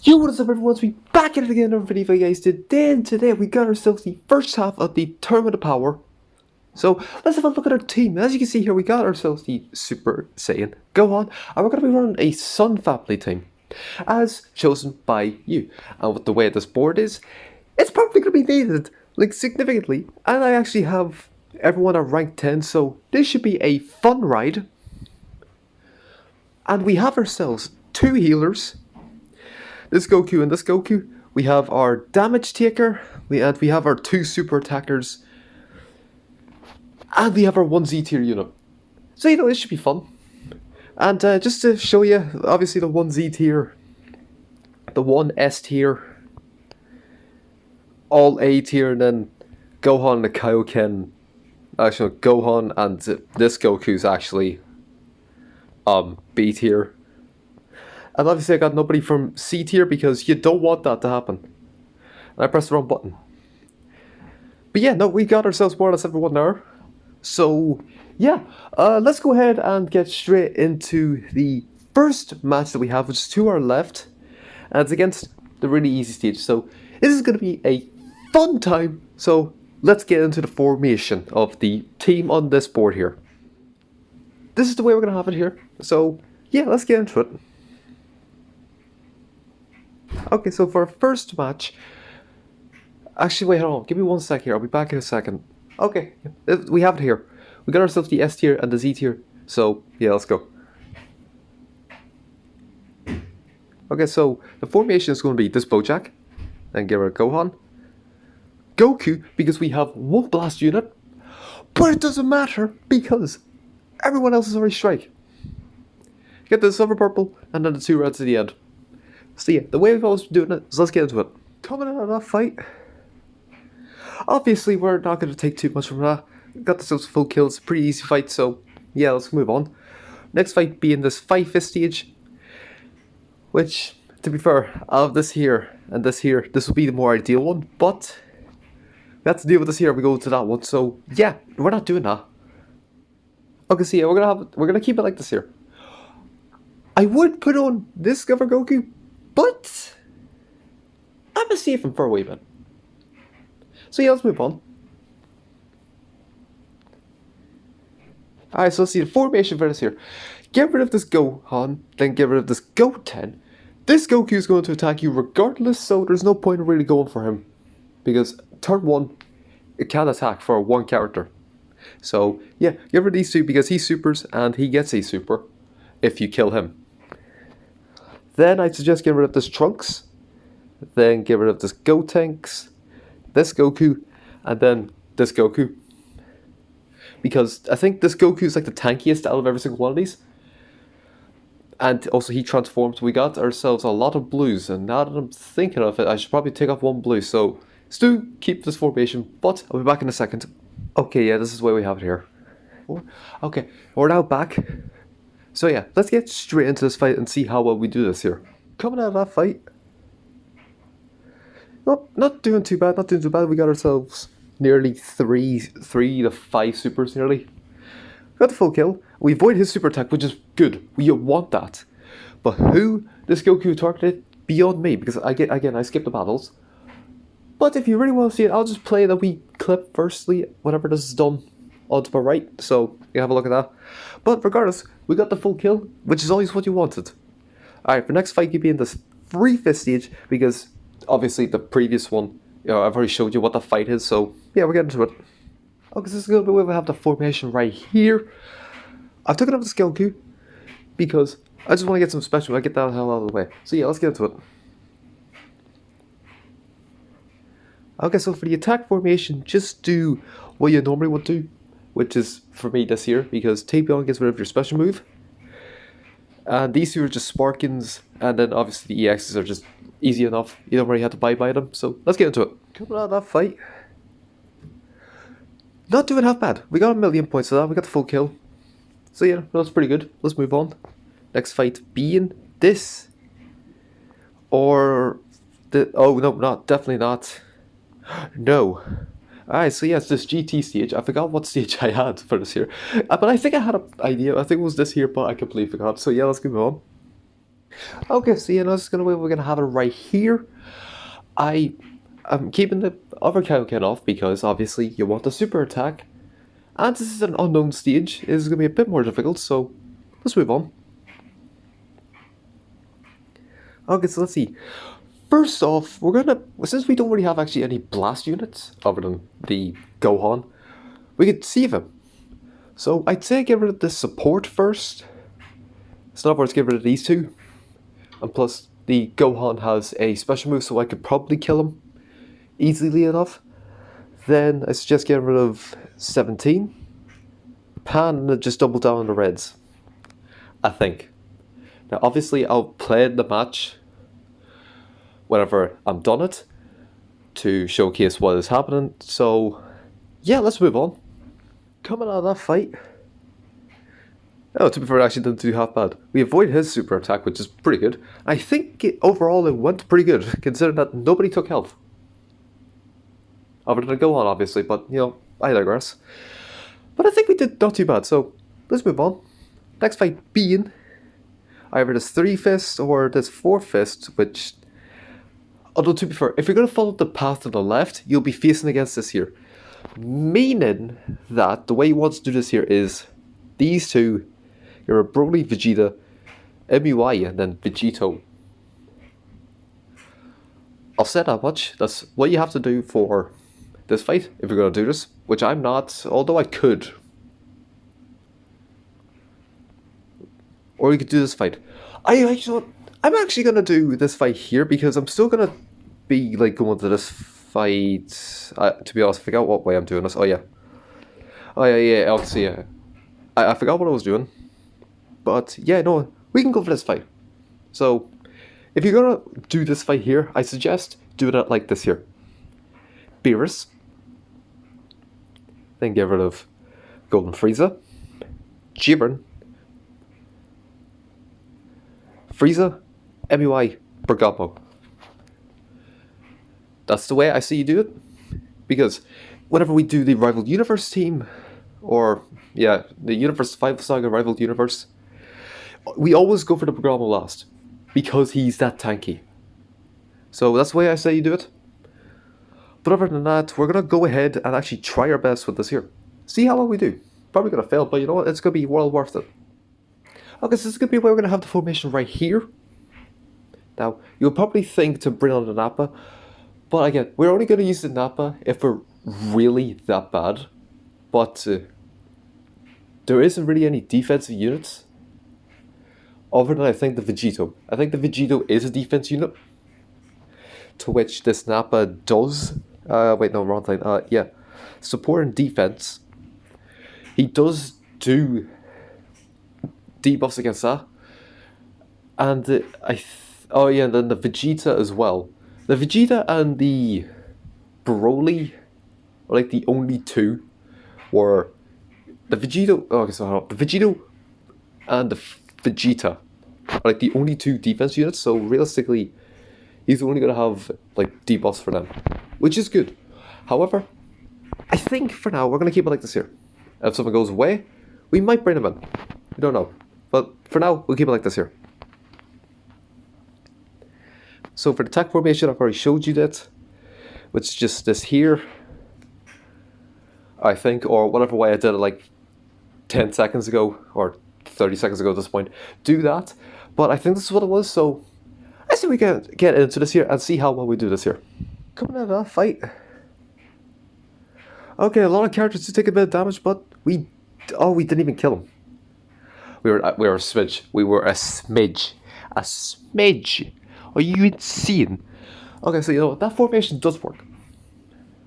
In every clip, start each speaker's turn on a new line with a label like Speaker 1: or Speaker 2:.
Speaker 1: Yo, what is up everyone, we back at it again in another video for you guys today, and today we got ourselves the first half of the Tournament of Power. So, let's have a look at our team. As you can see here, we got ourselves the Super Saiyan Gohan, and we're going to be running a Sun Family team, as chosen by you. And with the way this board is, it's probably going to be needed, like, significantly. And I actually have everyone at rank 10, so this should be a fun ride. And we have ourselves two healers. This Goku and this Goku. We have our damage taker, we have our two super attackers, and we have our 1Z tier unit. So you know, this should be fun. And just to show you, obviously the 1Z tier, the 1S tier, all A tier, and then Gohan and the Kaioken. Actually, Gohan and this Goku's actually B tier. And obviously I got nobody from C tier because you don't want that to happen. And I pressed the wrong button. But yeah, no, we got ourselves more or less everyone there. So yeah, let's go ahead and get straight into the first match that we have, which is to our left. And it's against the really easy stage. So this is going to be a fun time. So let's get into the formation of the team on this board here. This is the way we're going to have it here. So yeah, let's get into it. Okay, so for our first match, actually wait, hold on, give me 1 sec here, I'll be back in a second. Okay, we have it here. We got ourselves the S tier and the Z tier, so yeah, let's go. Okay, so the formation is going to be this Bojack, then get rid of Gohan, Goku, because we have one blast unit, but it doesn't matter because everyone else is already strike. Get the silver purple and then the two reds at the end. So yeah, the way we've always been doing it is let's get into it. Coming out of that fight, obviously we're not going to take too much from that. Got ourselves full kills, pretty easy fight, so yeah, let's move on. Next fight being this 5-fist stage, which, to be fair, out of this here and this here, this will be the more ideal one, but we have to deal with this here, we go to that one, so yeah, we're not doing that. Okay, so yeah, we're gonna keep it like this here. I would put on this Governor Goku, but I'm gonna save him for a wee bit. So yeah, let's move on. Alright, so let's see the formation for this here. Get rid of this Gohan, then get rid of this Goten. This Goku is going to attack you regardless, so there's no point in really going for him. Because turn 1, it can attack for one character. So yeah, get rid of these two because he supers and he gets a super if you kill him. Then I'd suggest get rid of this Trunks, then get rid of this Gotenks, this Goku, and then this Goku. Because I think this Goku is like the tankiest out of every single one of these. And also he transforms. We got ourselves a lot of blues, and now that I'm thinking of it, I should probably take off one blue. So let's keep this formation, but I'll be back in a second. Okay, yeah, this is why we have it here. Okay, we're now back. So yeah, let's get straight into this fight and see how well we do this here. Coming out of that fight, nope, not doing too bad, We got ourselves nearly 3 to 5 supers nearly. Got the full kill. We avoid his super attack, which is good. We want that. But who this Goku targeted, beyond me, because I skip the battles. But if you really want to see it, I'll just play that wee clip firstly, whenever this is done. On to my right, so you have a look at that. But regardless, we got the full kill, which is always what you wanted. Alright, for next fight, you'll be in this 3-fist stage, because obviously the previous one, you know, I've already showed you what the fight is, so yeah, we're getting to it. Okay, so this is going to be where we have the formation right here. I've taken off the Goku, because I just want to get some special, I get that hell out of the way. So yeah, let's get into it. Okay, so for the attack formation, just do what you normally would do, which is, for me, this here, because Tapion gets rid of your special move. And these two are just Sparkins, and then obviously the EXs are just easy enough. You don't really have to buy them, so let's get into it. Coming out of that fight, not doing half bad. We got 1,000,000 points for that, we got the full kill. So yeah, that's pretty good. Let's move on. Next fight being this. Or the, oh no, definitely not. No. Alright, so yeah, it's this GT stage. I forgot what stage I had for this here. But I think I had an idea. I think it was this here, but I completely forgot. So yeah, let's move on. Okay, so this is we're gonna have it right here. I'm keeping the other Kaioken off because obviously you want the super attack. And this is an unknown stage, it's gonna be a bit more difficult, so let's move on. Okay, so let's see. First off, since we don't really have actually any blast units other than the Gohan, we could save him. So I'd say get rid of the support first. So in other words, get rid of these two. And plus, the Gohan has a special move, so I could probably kill him easily enough. Then I suggest getting rid of 17. Pan and just double down on the reds. I think. Now obviously I'll play the match whenever I'm done it to showcase what is happening. So yeah, let's move on. Coming out of that fight. Oh, to be fair, it actually didn't do half bad. We avoid his super attack, which is pretty good. I think overall it went pretty good, considering that nobody took health. Other than Gohan, obviously, but I digress. But I think we did not too bad, so let's move on. Next fight being either this 3 fist or this 4 fist, which, although to be fair, if you're going to follow the path to the left, you'll be facing against this here. Meaning that the way you want to do this here is these two, you're a Broly, Vegeta, MUI, and then Vegito. I'll say that much. That's what you have to do for this fight, if you're going to do this, which I'm not, although I could. Or you could do this fight. I'm actually going to do this fight here because I'm still going to be like going to this fight. To be honest, I forgot what way I'm doing this. Oh yeah, obviously, yeah. I forgot what I was doing. But yeah, no, we can go for this fight. So, if you're going to do this fight here, I suggest doing it like this here. Beerus. Then get rid of Golden Frieza, Jiren, Frieza, MUI, Bergamo. That's the way I see you do it. Because whenever we do the Rival Universe team, or yeah, the Universe 5 Saga Rival Universe, we always go for the Bergamo last. Because he's that tanky. So that's the way I say you do it. But other than that, we're going to go ahead and actually try our best with this here. See how well we do. Probably going to fail, but you know what? It's going to be well worth it. Okay, so this is going to be where we're going to have the formation right here. Now, you'll probably think to bring on the Nappa. But again, we're only going to use the Nappa if we're really that bad. But there isn't really any defensive units. Other than I think the Vegito. I think the Vegito is a defense unit. To which this Nappa does. Wait, no, wrong thing. Yeah. Support and defense. He does do debuffs against that. And oh yeah, and then the Vegeta as well. The Vegeta and the Broly are like the only two where the Vegito. Oh, okay, so the Vegito and the Vegeta are like the only two defense units. So realistically, he's only going to have like debuffs for them, which is good. However, I think for now we're going to keep it like this here. If someone goes away, we might bring him in. We don't know. But for now, we'll keep it like this here. So for the attack formation, I've already showed you that. Which is just this here. I think, or whatever way I did it like 10 seconds ago, or 30 seconds ago at this point. Do that. But I think this is what it was, so I think we can get into this here and see how well we do this here. Coming out of that fight. Okay, a lot of characters do take a bit of damage, but we didn't even kill him. We were a smidge. We were a smidge. A smidge. Are you insane? Okay, so that formation does work.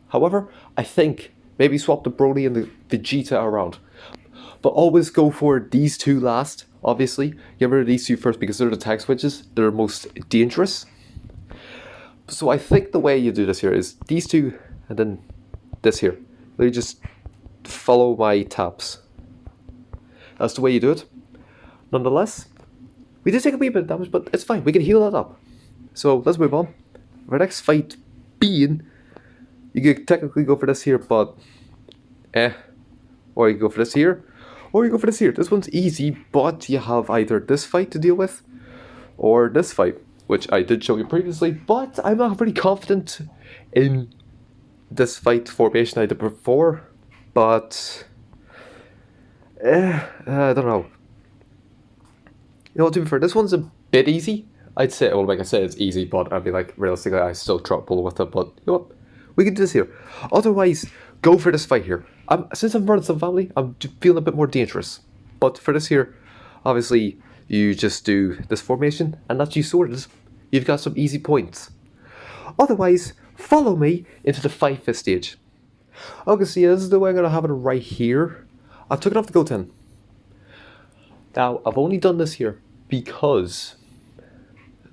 Speaker 1: However, I think maybe swap the Broly and the Vegeta around. But always go for these two last, obviously. Get rid of these two first because they're the tag switches. They're most dangerous. So I think the way you do this here is these two and then this here. You just follow my taps. That's the way you do it. Nonetheless, we did take a wee bit of damage, but it's fine. We can heal that up. So let's move on. Our next fight being, you could technically go for this here, but or you go for this here, or you go for this here. This one's easy, but you have either this fight to deal with, or this fight, which I did show you previously, but I'm not pretty confident in this fight formation I did before, but I don't know. You know, to be fair, this one's a bit easy. I'd say, well, like I said, it's easy, but I'd be like, realistically, I still trouble with it, but you know what? We can do this here. Otherwise, go for this fight here. Since I'm running some family, I'm feeling a bit more dangerous. But for this here, obviously, you just do this formation, and that's you sorted. You've got some easy points. Otherwise, follow me into the 5-fist stage. Okay, so yeah, this is the way I'm going to have it right here. I've taken off the goten. Now, I've only done this here because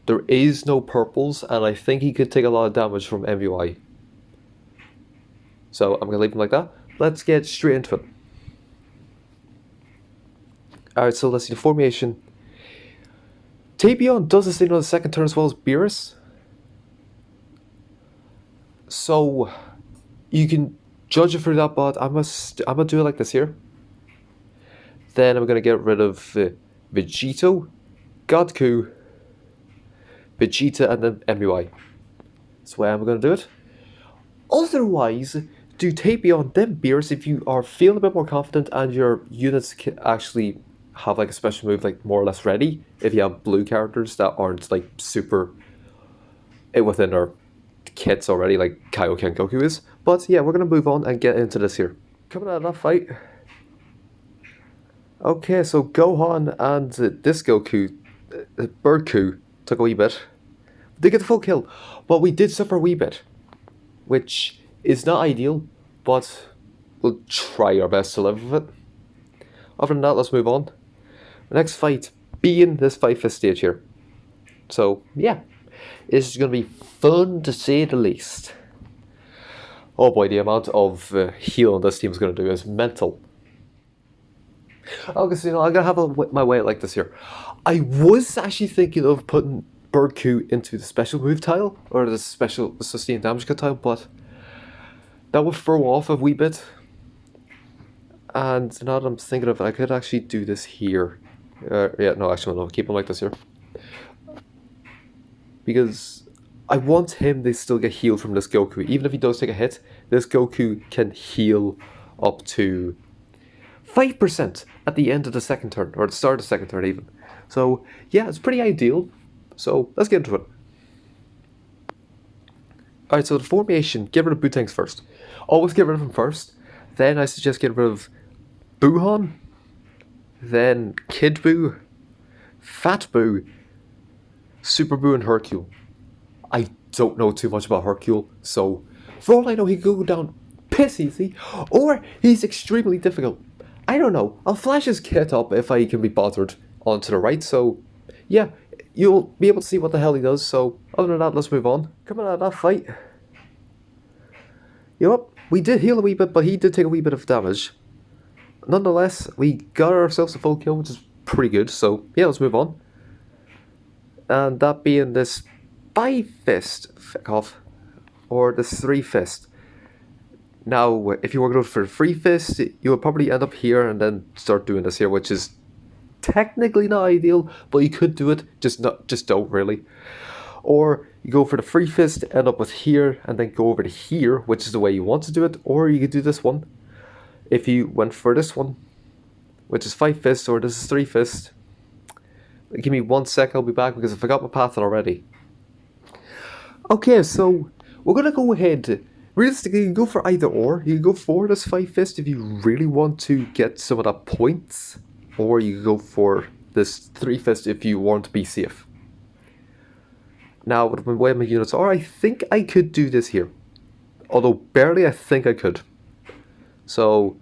Speaker 1: there is no purples, and I think he could take a lot of damage from MUI. So I'm going to leave him like that. Let's get straight into it. Alright, so let's see the formation. Tapion does this thing on the second turn as well as Beerus. So you can judge it through that, but I'm gonna do it like this here. Then I'm gonna get rid of Vegito, Godku, Vegeta, and then MUI. That's the way I'm gonna do it. Otherwise, do Tapion then Beerus if you are feeling a bit more confident and your units can actually have like a special move like more or less ready. If you have blue characters that aren't like super within our kits already, like Kaioken and Goku is. But yeah, we're gonna move on and get into this here. Coming out of that fight. Okay, so Gohan and this Goku, Birdku, took a wee bit. They get the full kill, but we did suffer a wee bit, which is not ideal, but we'll try our best to live with it. Other than that, let's move on. The next fight being this 5-fist stage here. So yeah, this is going to be fun to say the least. Oh boy, the amount of healing this team is going to do is mental. Okay, so you know, I'm going to have my way like this here. I was actually thinking of putting Birdku into the special move tile, or the special sustained damage cut tile, but that would throw off a wee bit. And now that I'm thinking of it, I could actually do this here. Yeah, no, actually, no, keep him like this here. Because I want him to still get healed from this Goku. Even if he does take a hit, this Goku can heal up to 5% at the end of the second turn, or at the start of the second turn even. So, yeah, it's pretty ideal. So, let's get into it. Alright, so the formation, get rid of Bootangs first. Always get rid of him first. Then I suggest get rid of Buhan. Then Kid Buu, Fat Buu, Super Buu, and Hercule. I don't know too much about Hercule, so for all I know, he could go down piss easy, or he's extremely difficult. I don't know. I'll flash his kit up if I can be bothered onto the right, so yeah, you'll be able to see what the hell he does. So other than that, let's move on. Coming out of that fight, yep, we did heal a wee bit, but he did take a wee bit of damage. Nonetheless, we got ourselves a full kill, which is pretty good, so yeah, let's move on. And that being this 5-fist off, or this 3-fist. Now, if you were going for the 3-fist, you would probably end up here and then start doing this here, which is technically not ideal, but you could do it, just don't really. Or you go for the 3-fist, end up with here, and then go over to here, which is the way you want to do it. Or you could do this one. If you went for this one, which is 5-fist, or this is 3-fist. Give me 1 sec, I'll be back because I forgot my path already. Okay, so we're going to go ahead. Realistically, you can go for either or. You can go for this 5-fist if you really want to get some of the points. Or you can go for this 3-fist if you want to be safe. Now, with the way my units are, I think I could do this here. Although, barely, I think I could. So,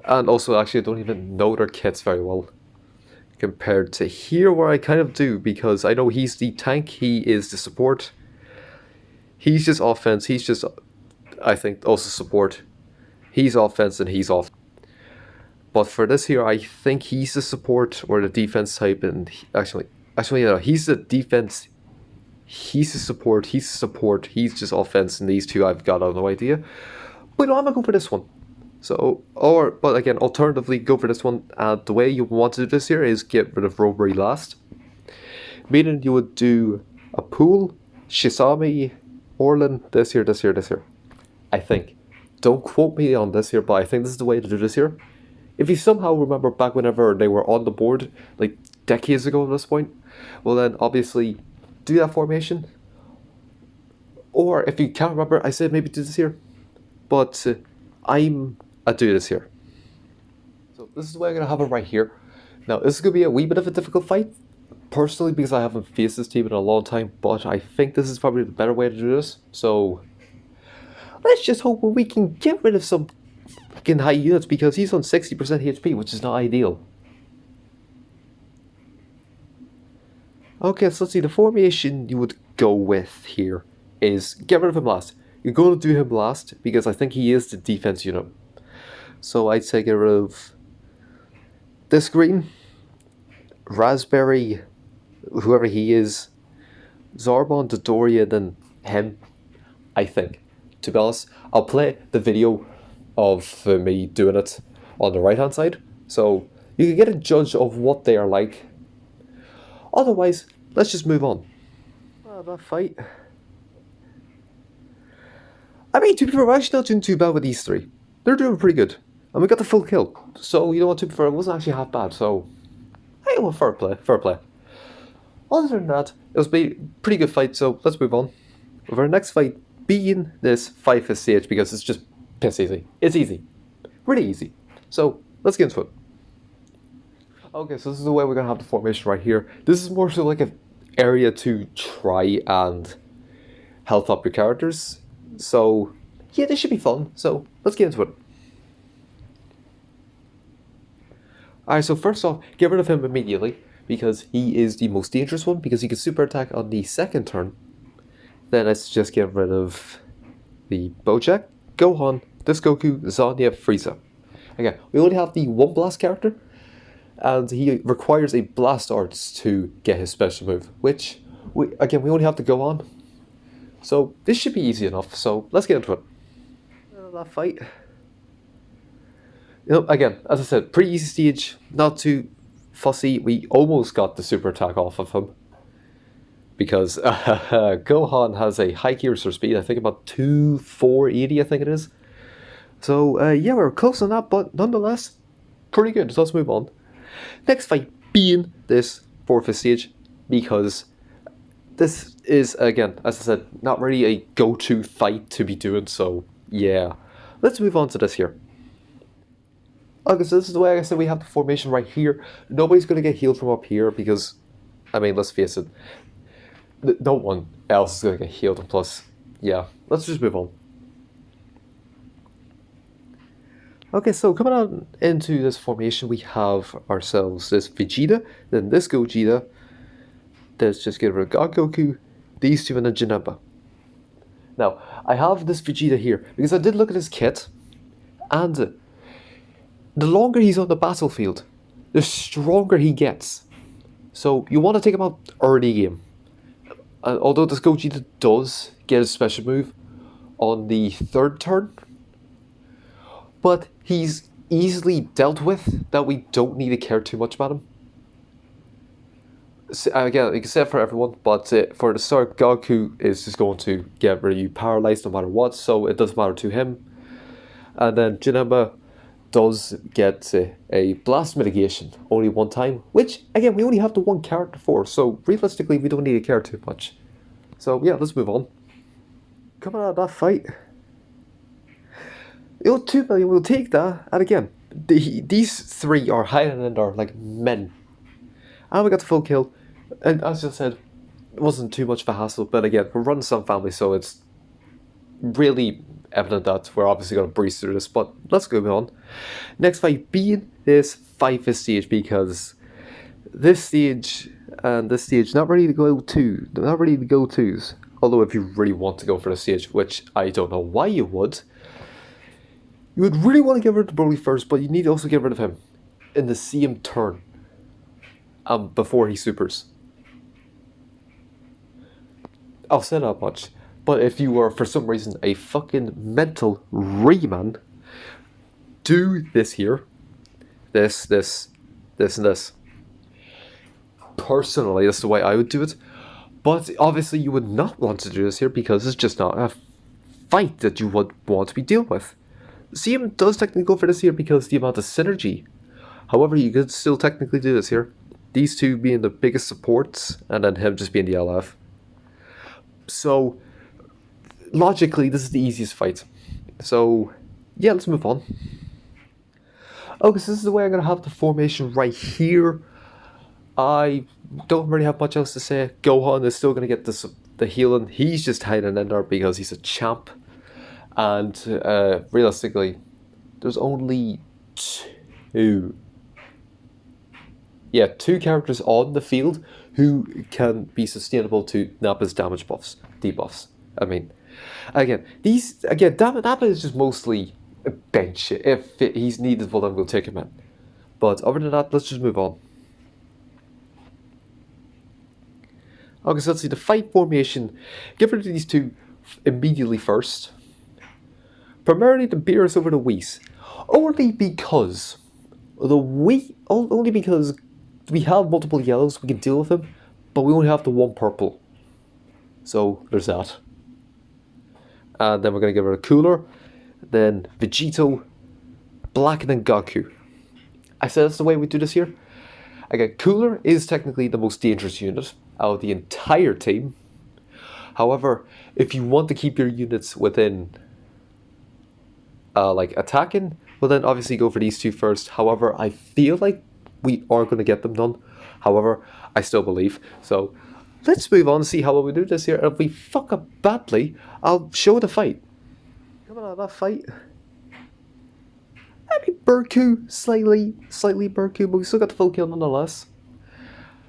Speaker 1: and also, actually, I don't even know their kits very well. Compared to here, where I kind of do, because I know he's the tank, he is the support. He's just offense, he's just, I think, also support. He's offense and he's off. But for this here, I think he's the support or the defense type, and actually, yeah, he's the defense. He's the support. He's just offense, and these two I've got no idea. But no, I'm gonna go for this one. So, but again, alternatively, go for this one. The way you want to do this here is get rid of Robbery last. Meaning you would do a pool, Shisami, Orlin, this here, this here, this here. I think. Don't quote me on this here, but I think this is the way to do this here. If you somehow remember back whenever they were on the board, like decades ago at this point, well then obviously do that formation. Or if you can't remember, I said maybe do this here. But I'm a do this here. So this is the way I'm going to have it right here. Now this is going to be a wee bit of a difficult fight, personally, because I haven't faced this team in a long time, but I think this is probably the better way to do this. So let's just hope we can get rid of some fucking high units, because he's on 60% HP, which is not ideal. Okay, so let's see, the formation you would go with here is get rid of him last. You're going to do him last because I think he is the defense unit. So I'd say get rid of this green, Raspberry, whoever he is, Zarbon, Dodoria, then him, I think. To be honest, I'll play the video of me doing it on the right hand side, so you can get a judge of what they are like. Otherwise, let's just move on. That fight. I mean, to be fair, we're actually not doing too bad with these three. They're doing pretty good. And we got the full kill. So, you know what, to be fair, it wasn't actually half bad, so hey, well, fair play, fair play. Other than that, it was a pretty good fight, so let's move on. With our next fight being this 5th stage, because it's just piss easy. It's easy. Really easy. So, let's get into it. Okay, so this is the way we're going to have the formation right here. This is more so like an area to try and health up your characters. So, yeah, this should be fun. So, let's get into it. Alright, so first off, get rid of him immediately, because he is the most dangerous one, because he can super attack on the second turn. Then let's just get rid of the Bojack, Gohan, this Goku, Zanya, Frieza. Again, we only have the one blast character, and he requires a blast arts to get his special move, which, we only have the Gohan. So this should be easy enough, so let's get into it. That fight. You know, again, as I said, pretty easy stage, not too fussy. We almost got the super attack off of him, because Gohan has a high gear speed, I think about 480, I think it is. So yeah, we're close on that, but nonetheless, pretty good. So let's move on. Next fight being this 4th stage, because this is, again, as I said, not really a go-to fight to be doing, so yeah. Let's move on to this here. Okay, so this is the way I said we have the formation right here. Nobody's going to get healed from up here because, I mean, let's face it, no one else is going to get healed, and plus, yeah, let's just move on. Okay, so coming on into this formation, we have ourselves this Vegeta, then this Gogeta. Let's just get rid of God Goku, these two, and then Janemba. Now, I have this Vegeta here because I did look at his kit, and the longer he's on the battlefield, the stronger he gets. So you want to take him out early game. Although this Gogeta does get a special move on the 3rd turn, but he's easily dealt with, that we don't need to care too much about him. So, again, except for everyone, but for the start, Goku is just going to get rid of you paralyzed no matter what, so it doesn't matter to him. And then Janemba does get a blast mitigation only one time, which, again, we only have the one character for, so realistically, we don't need to care too much. So, yeah, let's move on. Coming out of that fight, you know, 2 million, we'll take that, and again, these three are Highlander are like men. And we got the full kill, and as I said, it wasn't too much of a hassle, but again, we're running some family, so it's really evident that we're obviously going to breeze through this, but let's go on. Next fight being this 5th stage, because this stage and this stage, not really the go-tos, although if you really want to go for the stage, which I don't know why you would really want to get rid of Broly first, but you need to also get rid of him in the same turn. Before he supers. I'll say that much. But if you are, for some reason, a fucking mental Rayman, do this here. This, and this. Personally, that's the way I would do it. But obviously you would not want to do this here because it's just not a fight that you would want to be dealing with. CM does technically go for this here because the amount of synergy. However, you could still technically do this here. These two being the biggest supports, and then him just being the LF. So, logically, this is the easiest fight. So, yeah, let's move on. Okay, so this is the way I'm going to have the formation right here. I don't really have much else to say. Gohan is still going to get the healing. He's just hiding in there because he's a champ. And realistically, there's only two. Yeah, two characters on the field who can be sustainable to Nappa's damage buffs, debuffs. I mean, Nappa is just mostly a bench. If he's needed, well, then we'll take him in. But other than that, let's just move on. Okay, so let's see the fight formation. Give rid of these two immediately first. Primarily the Beerus over the Whis. Only because we have multiple yellows, we can deal with them, but we only have the one purple. So there's that. And then we're going to get rid of Cooler, then Vegito, Black, and then Goku. I said that's the way we do this here. Again, Cooler is technically the most dangerous unit out of the entire team. However, if you want to keep your units within like attacking, well then obviously go for these two first. However, I feel like we are going to get them done. However, I still believe. So let's move on and see how well we do this here. And if we fuck up badly, I'll show the fight. Coming out of that fight, I mean Burku, slightly Burku, but we still got the full kill nonetheless.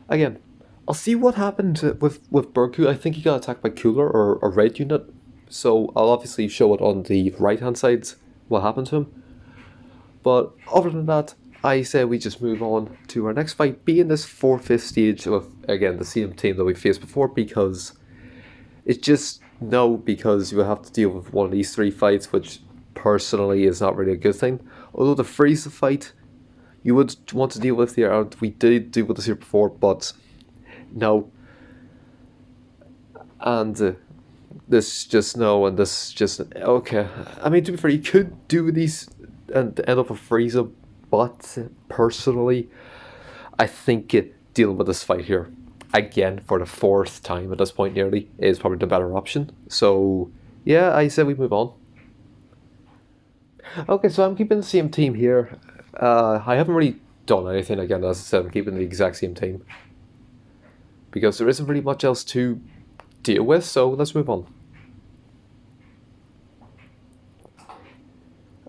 Speaker 1: Again, I'll see what happened with Burku. I think he got attacked by Cooler or a red unit. So I'll obviously show it on the right hand side what happened to him. But other than that, I say we just move on to our next fight, being this 4/5 stage of, again, the same team that we faced before, because it's just because you have to deal with one of these three fights, which personally is not really a good thing. Although the Frieza fight, you would want to deal with here, and we did deal with this here before, but no. And this just no, and this just okay. I mean, to be fair, you could do these and end up with Frieza, but personally, I think dealing with this fight here, again for the fourth time at this point nearly, is probably the better option. So yeah, I say we move on. Okay, so I'm keeping the same team here. I haven't really done anything, again, as I said, I'm keeping the exact same team. Because there isn't really much else to deal with, so let's move on.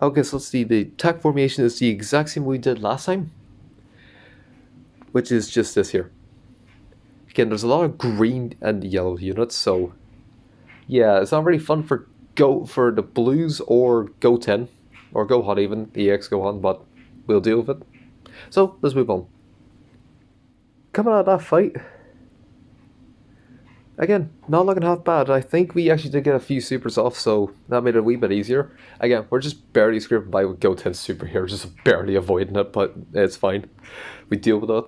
Speaker 1: Okay, so let's see, the attack formation is the exact same we did last time. Which is just this here. Again, there's a lot of green and yellow units, so yeah, it's not really fun for the blues or Goten, or Gohan even, EX Gohan, but we'll deal with it. So, let's move on. Coming out of that fight, again, not looking half bad. I think we actually did get a few supers off, so that made it a wee bit easier. Again, we're just barely scraping by with Goten's super here, just barely avoiding it, but it's fine. We deal with it.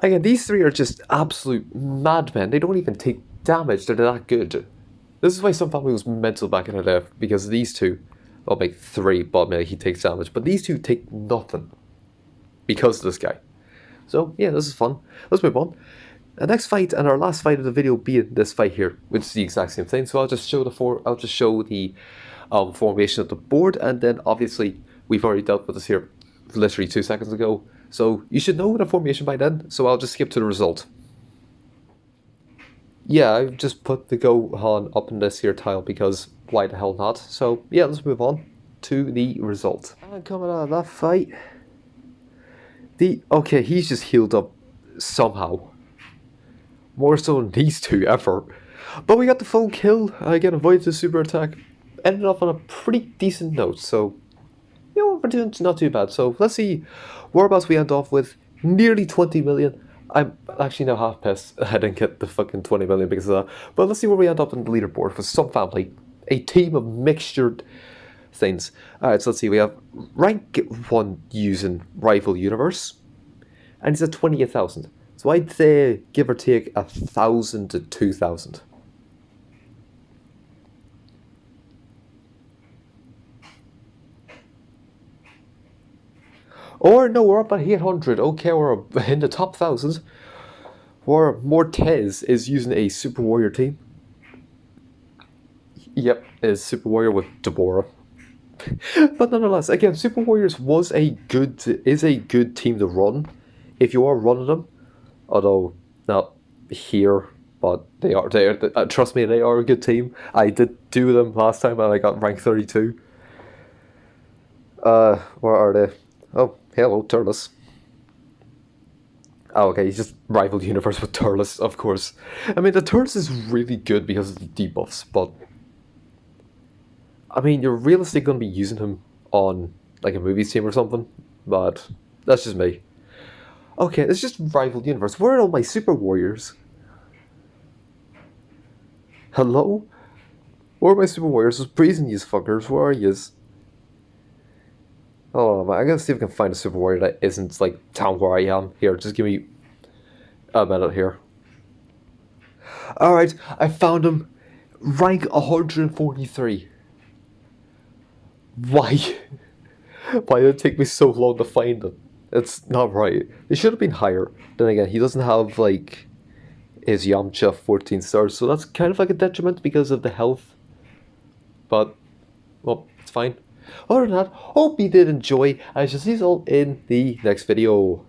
Speaker 1: Again, these three are just absolute madmen. They don't even take damage, they're that good. This is why some family was mental back in the day, because these two, well, make three, but maybe he takes damage, but these two take nothing because of this guy. So yeah, this is fun. Let's move on. The next fight and our last fight of the video being this fight here, which is the exact same thing. So I'll just show the formation of the board, and then obviously we've already dealt with this here literally 2 seconds ago. So you should know the formation by then. So I'll just skip to the result. Yeah, I've just put the Gohan up in this here tile because why the hell not? So yeah, let's move on to the result. And coming out of that fight, okay, he's just healed up somehow. More so than these two ever. But we got the full kill. Again, avoided the super attack. Ended off on a pretty decent note. So, you know, we're doing not too bad. So, let's see whereabouts we end off with. Nearly 20 million. I'm actually now half pissed I didn't get the fucking 20 million because of that. But let's see where we end up on the leaderboard with some family. A team of mixtured things. Alright, so let's see. We have rank 1 using Rival Universe. And he's at 28,000. So I'd say give or take 1,000 to 2,000. Or no, we're up at 800. Okay, we're in the top thousands. Where Mortez is using a Super Warrior team. Yep, is Super Warrior with Deborah. But nonetheless, again, Super Warriors is a good team to run if you are running them. Although not here, but they are. Trust me, they are a good team. I did do them last time, and I got rank 32. Where are they? Oh, hello, Turles. Oh, okay, he's just rival universe with Turles, of course. I mean, the Turles is really good because of the debuffs, but I mean, you're realistically going to be using him on like a movies team or something, but that's just me. Okay, it's just rival universe. Where are all my Super Warriors? Hello? Where are my Super Warriors? Those praising you fuckers. Where are yous? Oh, man, I'm gonna see if I can find a Super Warrior that isn't like town where I am. Here, just give me a minute here. Alright, I found him. Rank 143. Why? Why did it take me so long to find him? It's not right. It should have been higher. Then again, he doesn't have like his Yamcha 14 stars, so that's kind of like a detriment because of the health. But well, it's fine. Other than that, hope you did enjoy. I shall see you all in the next video.